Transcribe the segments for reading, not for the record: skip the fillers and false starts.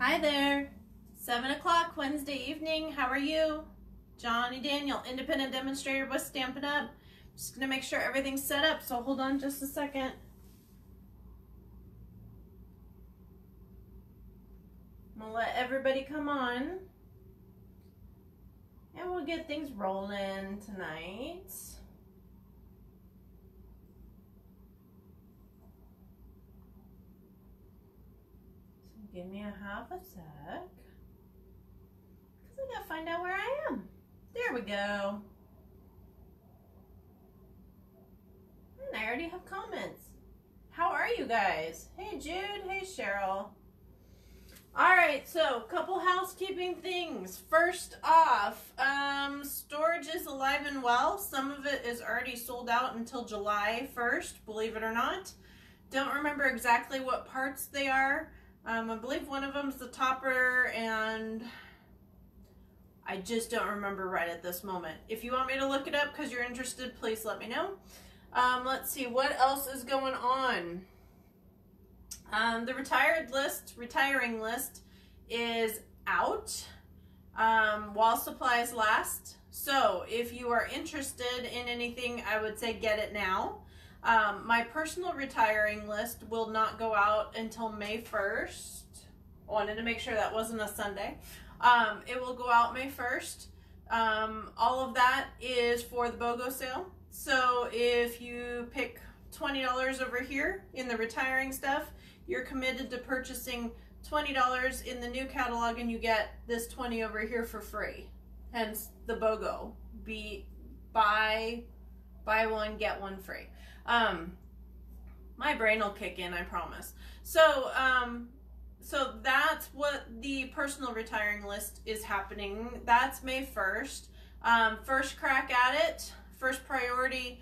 Hi there. 7 o'clock Wednesday evening. How are you? Johnny Daniel, independent demonstrator with Stampin' Up. Just gonna make sure everything's set up, so hold on just a second. I'm gonna let everybody come on. And we'll get things rolling tonight. Give me a half a sec, because I gotta find out where I am. There we go. And I already have comments. How are you guys? Hey Jude, hey Cheryl. Alright, so couple housekeeping things. First off, storage is alive and well. Some of it is already sold out until July 1st, believe it or not. Don't remember exactly what parts they are. I believe one of them is the topper, and I just don't remember right at this moment. If you want me to look it up because you're interested, please let me know. Let's see, what else is going on? The retiring list is out while supplies last. So if you are interested in anything, I would say get it now. My personal retiring list will not go out until May 1st. I wanted to make sure that wasn't a Sunday. It will go out May 1st. All of that is for the BOGO sale. So if you pick $20 over here in the retiring stuff, you're committed to purchasing $20 in the new catalog, and you get this 20 over here for free. Hence the BOGO. Buy one, get one free. My brain will kick in, I promise. So that's what the personal retiring list is happening. That's May 1st. First crack at it, first priority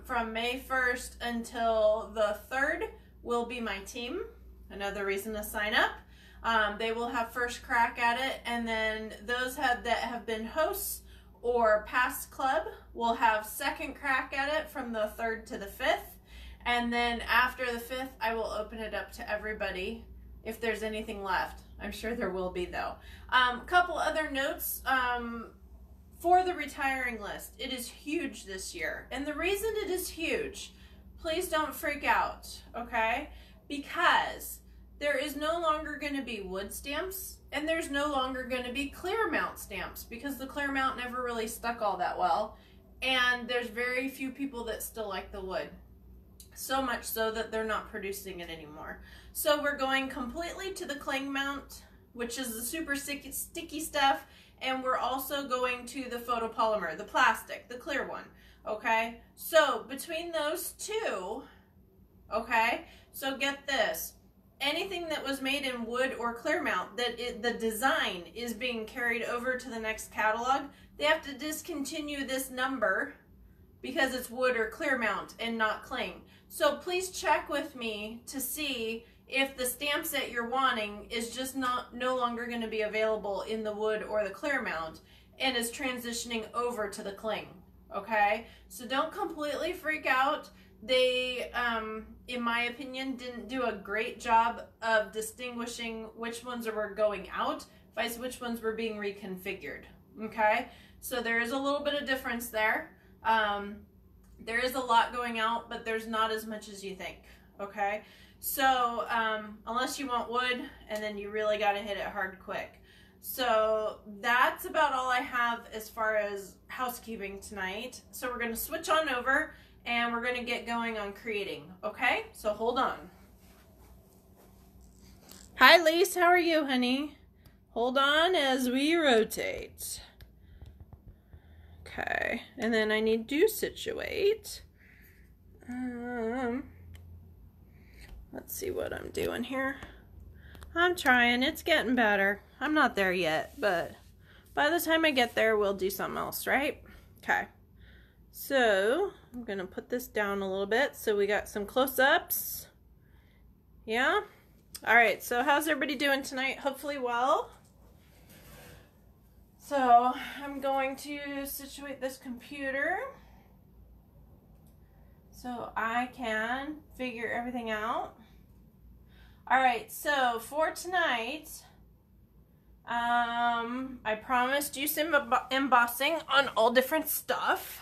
from May 1st until the 3rd will be my team. Another reason to sign up. They will have first crack at it, and then those that have been hosts or past club will have second crack at it from the 3rd to the 5th. And then after the 5th, I will open it up to everybody if there's anything left. I'm sure there will be though. Couple other notes for the retiring list. It is huge this year. And the reason it is huge, please don't freak out, okay? Because there is no longer going to be wood stamps, and there's no longer going to be clear mount stamps, because the clear mount never really stuck all that well, and there's very few people that still like the wood. So much so that they're not producing it anymore. So we're going completely to the cling mount, which is the super sticky stuff, and we're also going to the photopolymer, the plastic, the clear one, okay? So between those two, okay, so get this. Anything that was made in wood or clear mount that the design is being carried over to the next catalog, they have to discontinue this number because it's wood or clear mount and not cling. So please check with me to see if the stamp set you're wanting is just no longer going to be available in the wood or the clear mount and is transitioning over to the cling. Okay, so don't completely freak out. They, in my opinion, didn't do a great job of distinguishing which ones were going out, vice which ones were being reconfigured, okay? So there is a little bit of difference there. There is a lot going out, but there's not as much as you think, okay? So, unless you want wood, and then you really got to hit it hard quick. So that's about all I have as far as housekeeping tonight. So we're going to switch on over, and we're going to get going on creating, okay? So hold on. Hi, Lise. How are you, honey? Hold on as we rotate. Okay. And then I need to situate. Let's see what I'm doing here. I'm trying. It's getting better. I'm not there yet, but by the time I get there, we'll do something else, right? Okay. So I'm going to put this down a little bit so we got some close-ups. Yeah? All right, so how's everybody doing tonight? Hopefully well. So I'm going to situate this computer so I can figure everything out. All right, so for tonight, I promised you some embossing on all different stuff.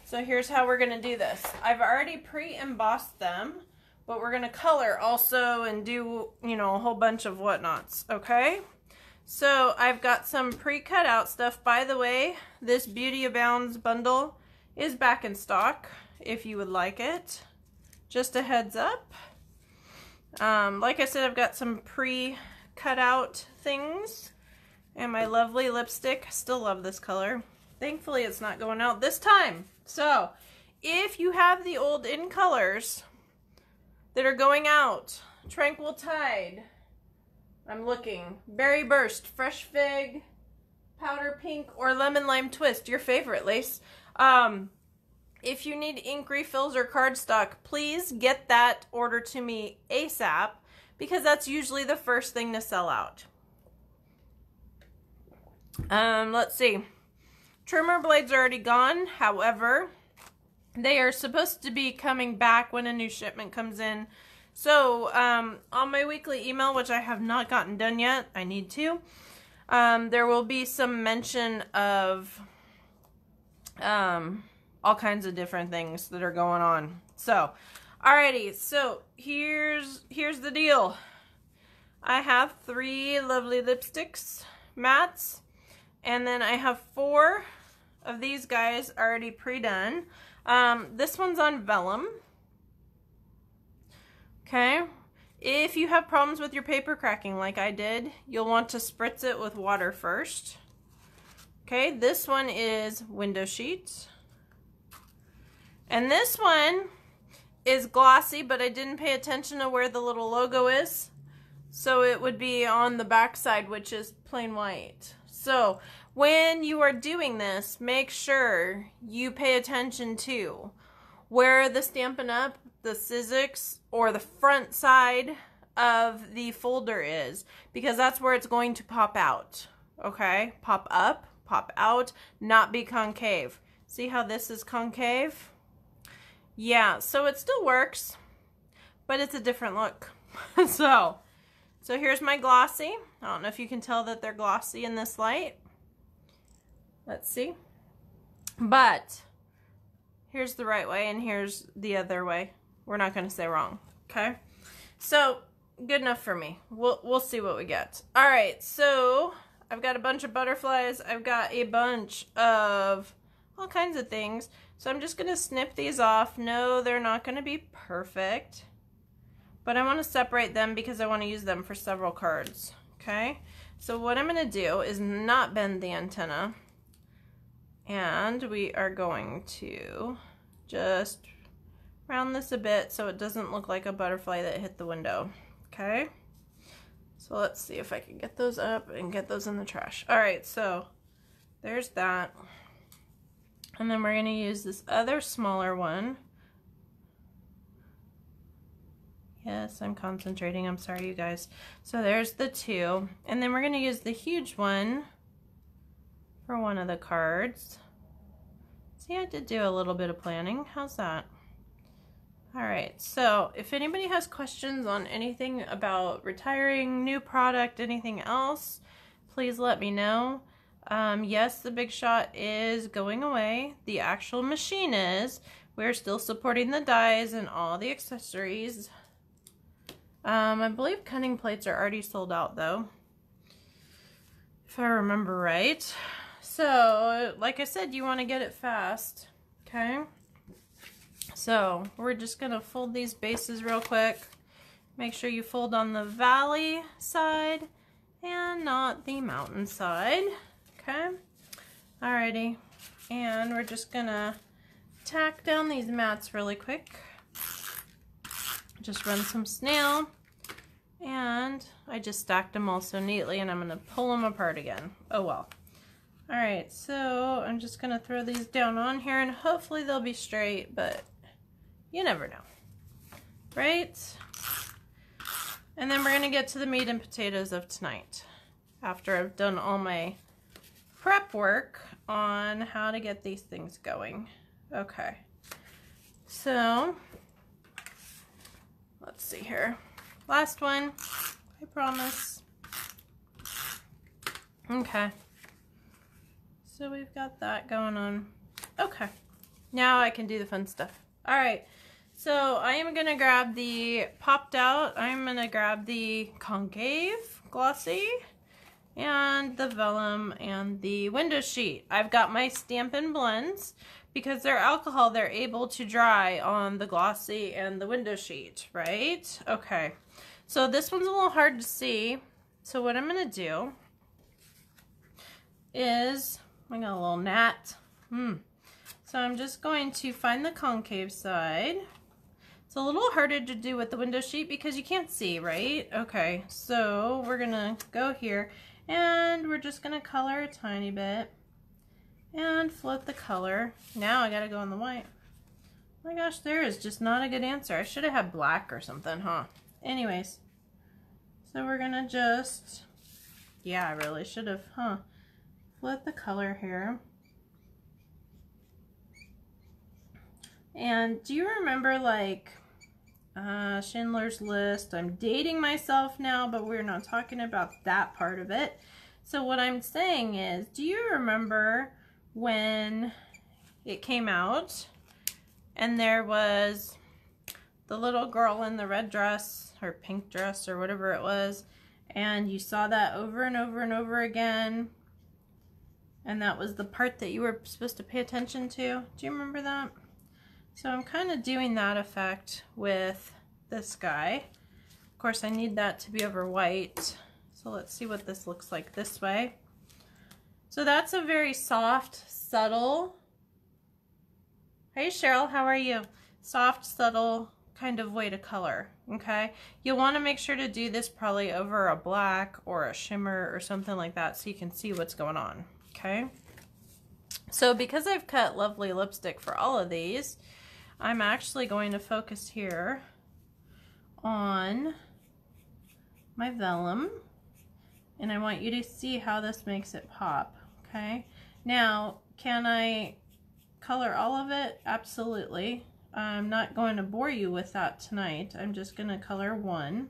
So here's how we're gonna do this. I've already pre-embossed them, but we're gonna color also and do, you know, a whole bunch of whatnots, okay? So I've got some pre-cut out stuff. By the way, this Beauty Abounds bundle is back in stock if you would like it. Just a heads up. Like I said, I've got some pre-cut out things and my lovely lipstick. Still love this color. Thankfully, it's not going out this time. So if you have the old in colors that are going out, Tranquil Tide, I'm looking, Berry Burst, Fresh Fig, Powder Pink, or Lemon Lime Twist, your favorite, Lace. If you need ink refills or cardstock, please get that order to me ASAP, because that's usually the first thing to sell out. Let's see. Trimmer blades are already gone. However, they are supposed to be coming back when a new shipment comes in. So, on my weekly email, which I have not gotten done yet, I need to, there will be some mention of all kinds of different things that are going on. So, alrighty, so here's the deal. I have 3 lovely lipsticks, mattes, and then I have 4 of these guys already pre-done. This one's on vellum. Okay, if you have problems with your paper cracking like I did, you'll want to spritz it with water first. Okay, this one is window sheet. And this one is glossy, but I didn't pay attention to where the little logo is. So it would be on the back side, which is plain white. So when you are doing this, make sure you pay attention to where the Stampin' Up, the Sizzix, or the front side of the folder is, because that's where it's going to pop out. Okay? Pop up, pop out, not be concave. See how this is concave? Yeah, so it still works, but it's a different look. So here's my glossy. I don't know if you can tell that they're glossy in this light. Let's see. But here's the right way and here's the other way. We're not going to say wrong, okay? So, good enough for me. We'll see what we get. All right, so I've got a bunch of butterflies. I've got a bunch of all kinds of things. So I'm just going to snip these off. No, they're not going to be perfect, but I want to separate them because I want to use them for several cards, okay? So what I'm going to do is not bend the antenna, and we are going to just round this a bit so it doesn't look like a butterfly that hit the window, okay? So let's see if I can get those up and get those in the trash. All right, so there's that. And then we're going to use this other smaller one. Yes, I'm concentrating. I'm sorry, you guys. So there's the 2. And then we're going to use the huge one for one of the cards. See, I did do a little bit of planning. How's that? All right, so if anybody has questions on anything about retiring, new product, anything else, please let me know. Yes, the Big Shot is going away. The actual machine is. We're still supporting the dies and all the accessories. I believe cutting plates are already sold out though, if I remember right. So, like I said, you want to get it fast, okay? So, we're just going to fold these bases real quick. Make sure you fold on the valley side and not the mountain side. Okay, alrighty, and we're just gonna tack down these mats really quick. Just run some snail, and I just stacked them all so neatly, and I'm gonna pull them apart again. Oh well. Alright, so I'm just gonna throw these down on here, and hopefully they'll be straight, but you never know, right? And then we're gonna get to the meat and potatoes of tonight, after I've done all my prep work on how to get these things going. Okay, so let's see here. Last one, I promise. Okay. So we've got that going on. Okay. Now I can do the fun stuff. All right. So I am going to grab the popped out. I'm going to grab the concave glossy and the vellum and the window sheet. I've got my Stampin' Blends. Because they're alcohol, they're able to dry on the glossy and the window sheet, right? Okay. So this one's a little hard to see. So what I'm going to do is, I got a little gnat. So I'm just going to find the concave side. It's a little harder to do with the window sheet because you can't see, right? Okay, so we're going to go here and we're just going to color a tiny bit. And float the color. Now I gotta go on the white. Oh my gosh, there is just not a good answer. I should have had black or something, huh? Anyways, so we're gonna just, yeah, I really should have, huh? Float the color here. And do you remember, like, Schindler's List? I'm dating myself now, but we're not talking about that part of it. So what I'm saying is, do you remember when it came out and there was the little girl in the red dress or pink dress or whatever it was, and you saw that over and over and over again, and that was the part that you were supposed to pay attention to? Do you remember that? So I'm kind of doing that effect with this guy. Of course I need that to be over white, so let's see what this looks like this way. So that's a very soft, subtle, hey Cheryl, how are you? Soft, subtle kind of way to color, okay? You'll want to make sure to do this probably over a black or a shimmer or something like that so you can see what's going on, okay? So because I've cut lovely lipstick for all of these, I'm actually going to focus here on my vellum, and I want you to see how this makes it pop. Okay, now can I color all of it? Absolutely. I'm not going to bore you with that tonight. I'm just going to color one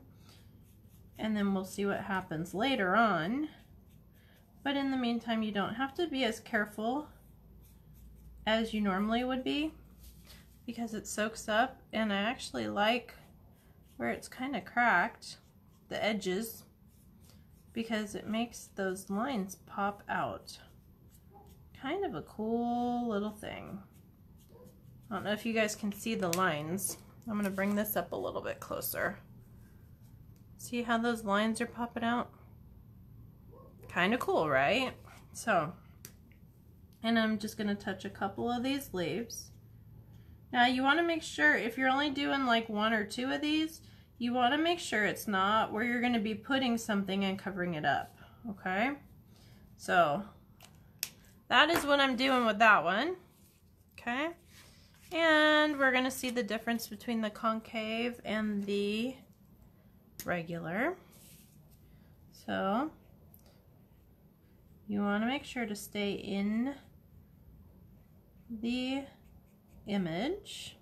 and then we'll see what happens later on. But in the meantime, you don't have to be as careful as you normally would be because it soaks up, and I actually like where it's kind of cracked, the edges, because it makes those lines pop out. Kind of a cool little thing. I don't know if you guys can see the lines. I'm going to bring this up a little bit closer. See how those lines are popping out? Kind of cool, right? So, and I'm just going to touch a couple of these leaves. Now you want to make sure, if you're only doing like one or two of these, you want to make sure it's not where you're going to be putting something and covering it up, okay? So that is what I'm doing with that one, okay? And we're going to see the difference between the concave and the regular. So you want to make sure to stay in the image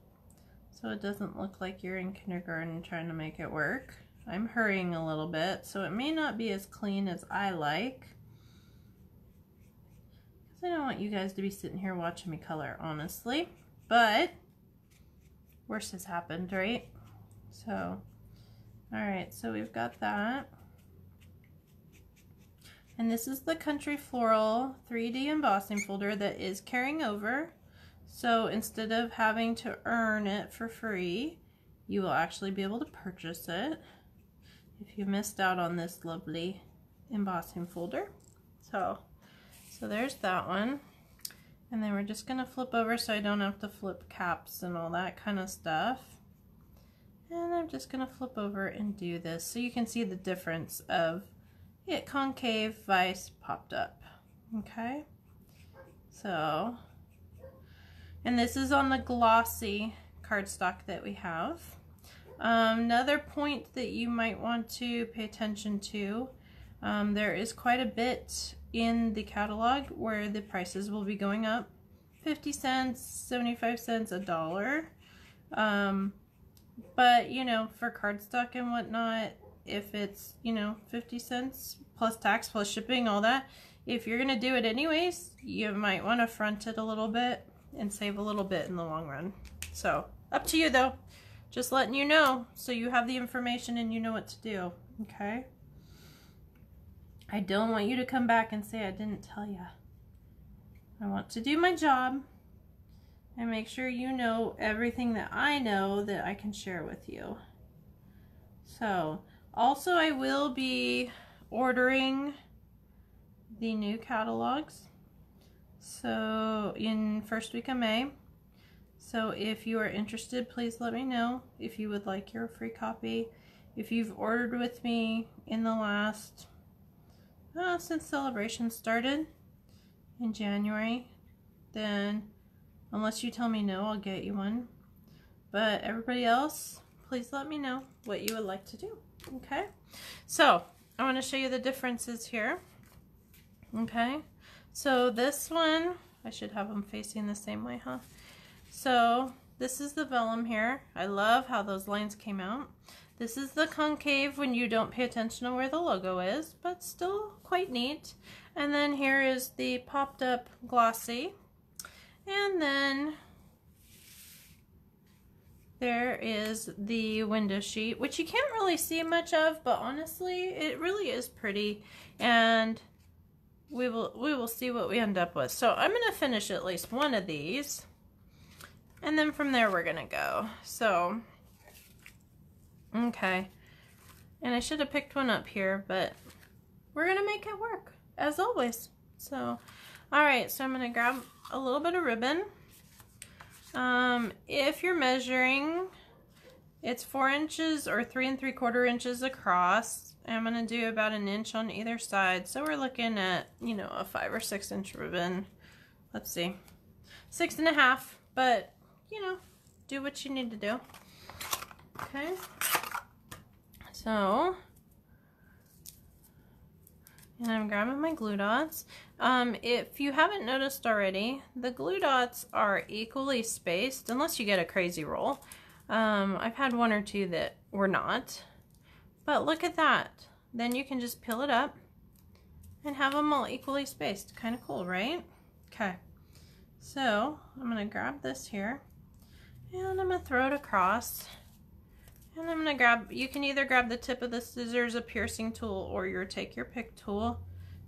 so it doesn't look like you're in kindergarten trying to make it work. I'm hurrying a little bit, so it may not be as clean as I like, because I don't want you guys to be sitting here watching me color, honestly. But worse has happened, right? So, alright, so we've got that. And this is the Country Floral 3D embossing folder that is carrying over. So instead of having to earn it for free, you will actually be able to purchase it if you missed out on this lovely embossing folder. So there's that one. And then we're just going to flip over so I don't have to flip caps and all that kind of stuff. And I'm just going to flip over and do this so you can see the difference of it concave, vice, popped up. Okay? So, and this is on the glossy cardstock that we have. Another point that you might want to pay attention to, there is quite a bit in the catalog where the prices will be going up. 50 cents, 75 cents, $1. But you know, for cardstock and whatnot, if it's, you know, 50 cents plus tax plus shipping, all that. If you're gonna do it anyways, you might want to front it a little bit and save a little bit in the long run. So up to you though, just letting you know so you have the information and you know what to do. Okay, I don't want you to come back and say I didn't tell you. I want to do my job and make sure you know everything that I know that I can share with you. So also I will be ordering the new catalogs, so in first week of May. So if you are interested, please let me know if you would like your free copy. If you've ordered with me in the last since celebration started in January, then unless you tell me no, I'll get you one. But everybody else, please let me know what you would like to do. Okay, so I want to show you the differences here. Okay, so this one, I should have them facing the same way, huh? So this is the vellum here. I love how those lines came out. This is the concave when you don't pay attention to where the logo is, but still quite neat. And then here is the popped up glossy. And then there is the window sheet, which you can't really see much of, but honestly, it really is pretty. And we will see what we end up with. So I'm going to finish at least one of these, and then from there we're going to go. So, okay. And I should have picked one up here, but we're going to make it work, as always. So, alright, so I'm going to grab a little bit of ribbon. If you're measuring, it's 4 inches or 3 3/4 inches across. I'm going to do about 1 inch on either side. So we're looking at, you know, a 5 or 6 inch ribbon. Let's see, 6.5, but you know, do what you need to do. Okay. So, and I'm grabbing my glue dots. If you haven't noticed already, the glue dots are equally spaced, unless you get a crazy roll. I've had 1 or 2 that were not. But look at that. Then you can just peel it up and have them all equally spaced. Kind of cool, right? Okay. So I'm going to grab this here and I'm going to throw it across. And I'm going to grab, you can either grab the tip of the scissors, a piercing tool, or take your pick tool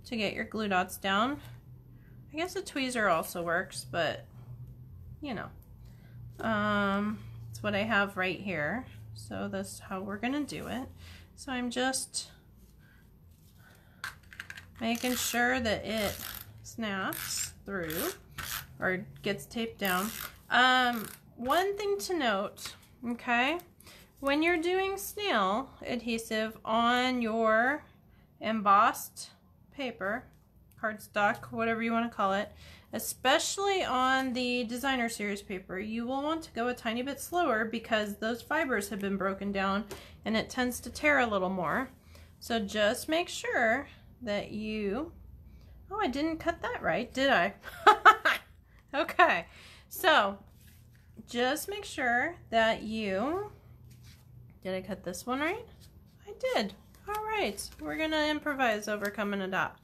to get your glue dots down. I guess a tweezer also works, but you know, it's what I have right here. So that's how we're going to do it. So I'm just making sure that it snaps through or gets taped down. One thing to note, okay, when you're doing snail adhesive on your embossed paper, cardstock, whatever you want to call it, especially on the designer series paper, you will want to go a tiny bit slower because those fibers have been broken down and it tends to tear a little more. So just make sure that you, oh, I didn't cut that right, did I? Okay, so just make sure that you, did I cut this one right? I did. All right, we're gonna improvise, overcome, and adopt.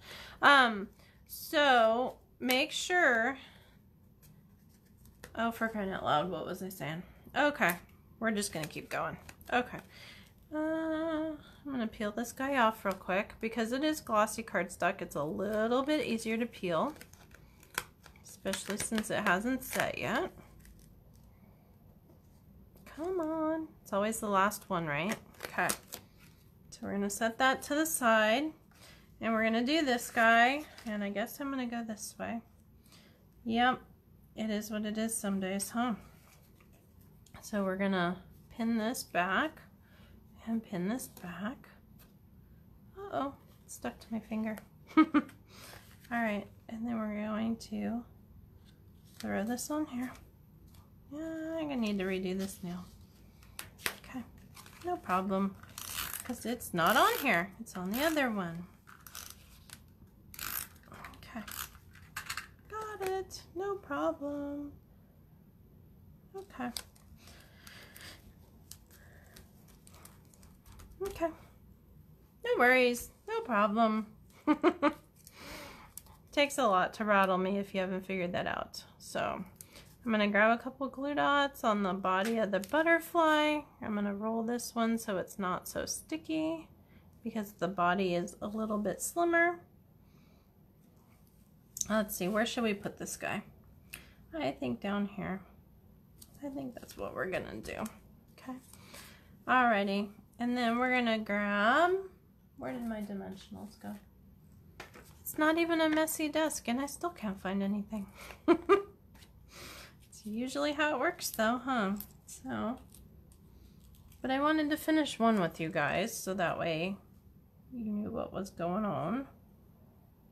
So make sure, oh, for crying out loud, what was I saying? Okay, we're just gonna keep going. Okay, I'm gonna peel this guy off real quick because it is glossy cardstock. It's a little bit easier to peel, especially since it hasn't set yet. Come on, it's always the last one, right? Okay, so we're gonna set that to the side. And we're going to do this guy, and I guess I'm going to go this way. Yep, it is what it is some days, huh? So we're going to pin this back and pin this back. Uh-oh, it stuck to my finger. Alright, and then we're going to throw this on here. Yeah, I'm going to need to redo this nail. Okay, no problem, because it's not on here. It's on the other one. Got it, no problem. Okay. Okay, No worries. No problem. Takes a lot to rattle me if you haven't figured that out. So I'm going to grab a couple glue dots on the body of the butterfly. I'm going to roll this one so it's not so sticky because the body is a little bit slimmer. Let's see, where should we put this guy? I think down here. I think that's what we're going to do. Okay. Alrighty. And then we're going to grab, where did my dimensionals go? It's not even a messy desk and I still can't find anything. It's usually how it works though, huh? So, but I wanted to finish one with you guys so that way you knew what was going on.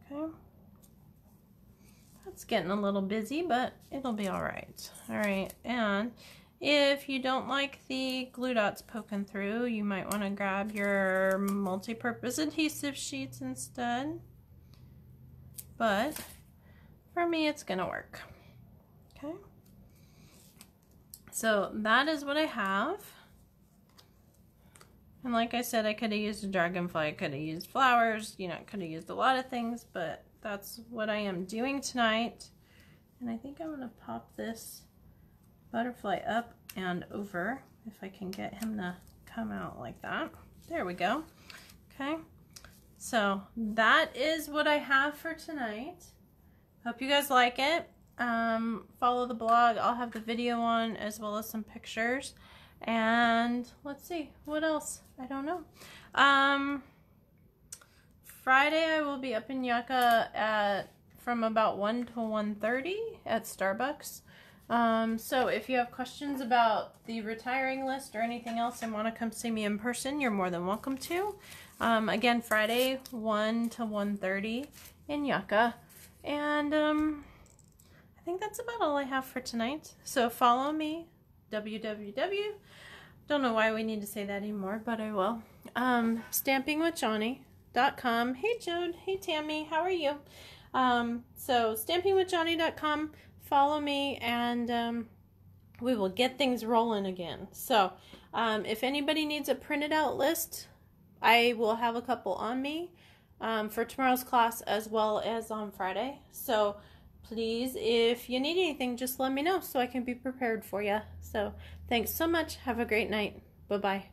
Okay. That's getting a little busy, but it'll be all right. All right, and if you don't like the glue dots poking through, you might want to grab your multi-purpose adhesive sheets instead. But for me, it's gonna work. Okay. So that is what I have. And like I said, I could have used a dragonfly, I could have used flowers, you know, I could have used a lot of things, but that's what I am doing tonight. And I think I'm gonna pop this butterfly up and over if I can get him to come out like that. There we go. Okay. So that is what I have for tonight. Hope you guys like it. Follow the blog. I'll have the video on as well as some pictures. And let's see, what else? I don't know. Friday I will be up in Yucca from about 1 to 1:30 at Starbucks. So if you have questions about the retiring list or anything else and want to come see me in person, you're more than welcome to. Again, Friday, 1 to 1:30 in Yucca. And I think that's about all I have for tonight. So follow me, www. Don't know why we need to say that anymore, but I will. Stampingwithjohnny.com. Hey, Jode. Hey, Tammy. How are you? So stampingwithjohnny.com. Follow me, and we will get things rolling again. So if anybody needs a printed out list, I will have a couple on me for tomorrow's class as well as on Friday. So please, if you need anything, just let me know so I can be prepared for you. So thanks so much. Have a great night. Bye-bye.